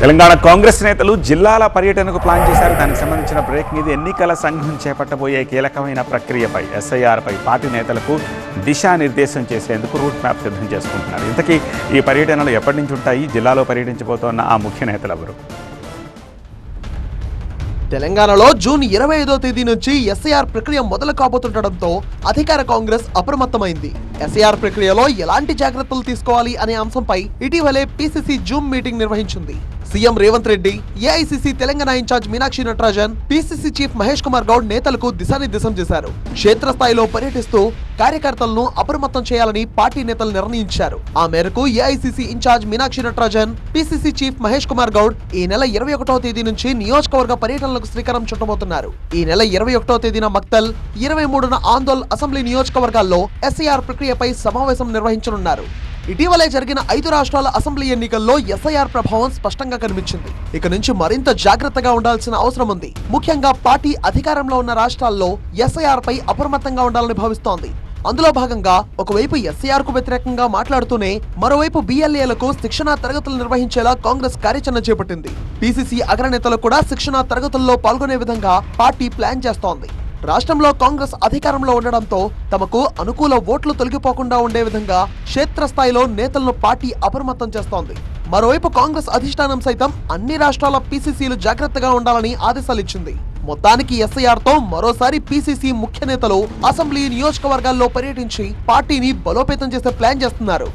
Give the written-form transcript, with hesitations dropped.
తెలంగాణ కాంగ్రెస్ నేతలు జిల్లాల పర్యటనకు ప్లాన్ చేశారు. దానికి సంబంధించిన బ్రేకింగ్ ఇది. ఎన్నికల సంఘం చేపట్టబోయే కీలకమైన ప్రక్రియపై ఎస్ఐఆర్పై పార్టీ నేతలకు దిశానిర్దేశం చేసేందుకు రూట్ మ్యాప్ సిద్ధం చేసుకుంటున్నారు. ఇంతకీ ఈ పర్యటనలు ఎప్పటి నుంచి ఉంటాయి? జిల్లాలో పర్యటించబోతోన్న ఆ ముఖ్య నేతలు ఎవరు? తెలంగాణలో జూన్ 25వ తేదీ నుంచి ఎస్ఐఆర్ ప్రక్రియ మొదలు కాబోతుండటంతో అధికార కాంగ్రెస్ అప్రమత్తమైంది. ఎస్ఐఆర్ ప్రక్రియలో ఎలాంటి జాగ్రత్తలు తీసుకోవాలి అనే అంశంపై ఇటీవలే పీసీసీ జూమ్ మీటింగ్ నిర్వహించింది. CM Revanth Reddy, AICC Telangana incharge Meenakshi Natarajan, PCC chief Mahesh Kumar Goud నేతలకు దిశానిర్దేశం చేశారు. క్షేత్రస్థాయిలో పర్యటిస్తూ కార్యకర్తలను అప్రమత్తం చేయాలని పార్టీ నేతలు నిర్ణయించారు. ఆ మేరకు AICC incharge Meenakshi Natarajan, PCC chief Mahesh Kumar Goud ఈ నెల 21వ తేదీ నుంచి నియోజకవర్గ పర్యటనలకు శ్రీకారం చుట్టబోతున్నారు. ఈ నెల 21వ తేదీన మక్తల్, 23న ఆందోళ్ అసెంబ్లీ నియోజకవర్గాల్లో ఎస్ఐఆర్ ప్రక్రియపై సమావేశం నిర్వహించనున్నారు. ఇటీవలే జరిగిన 5 రాష్ట్రాల అసెంబ్లీ ఎన్నికల్లో ఎస్ఐఆర్ ప్రభావం స్పష్టంగా కనిపించింది. ఇక నుంచి మరింత జాగ్రత్తగా ఉండాల్సిన అవసరం ఉంది. ముఖ్యంగా పార్టీ అధికారంలో ఉన్న రాష్ట్రాల్లో ఎస్ఐఆర్ పై అప్రమత్తంగా ఉండాలని భావిస్తోంది. అందులో భాగంగా ఒకవైపు ఎస్ఐఆర్ కు వ్యతిరేకంగా మాట్లాడుతూనే మరోవైపు బిఎల్ఏలకు శిక్షణా తరగతులు నిర్వహించేలా కాంగ్రెస్ కార్యాచరణ చేపట్టింది. పీసీసీ అగ్రనేతలు కూడా శిక్షణా తరగతుల్లో పాల్గొనే విధంగా పార్టీ ప్లాన్ చేస్తోంది. రాష్ట్రంలో కాంగ్రెస్ అధికారంలో ఉండడంతో తమకు అనుకూల ఓట్లు తొలగిపోకుండా ఉండే విధంగా క్షేత్రస్థాయిలో నేతలను పార్టీ అప్రమత్తం చేస్తోంది. మరోవైపు కాంగ్రెస్ అధిష్టానం సైతం అన్ని రాష్ట్రాల పీసీసీలు జాగ్రత్తగా ఉండాలని ఆదేశాలిచ్చింది. మొత్తానికి ఎస్ఐఆర్ తో మరోసారి పీసీసీ ముఖ్య నేతలు అసెంబ్లీ నియోజకవర్గాల్లో పర్యటించి పార్టీని బలోపేతం చేసే ప్లాన్ చేస్తున్నారు.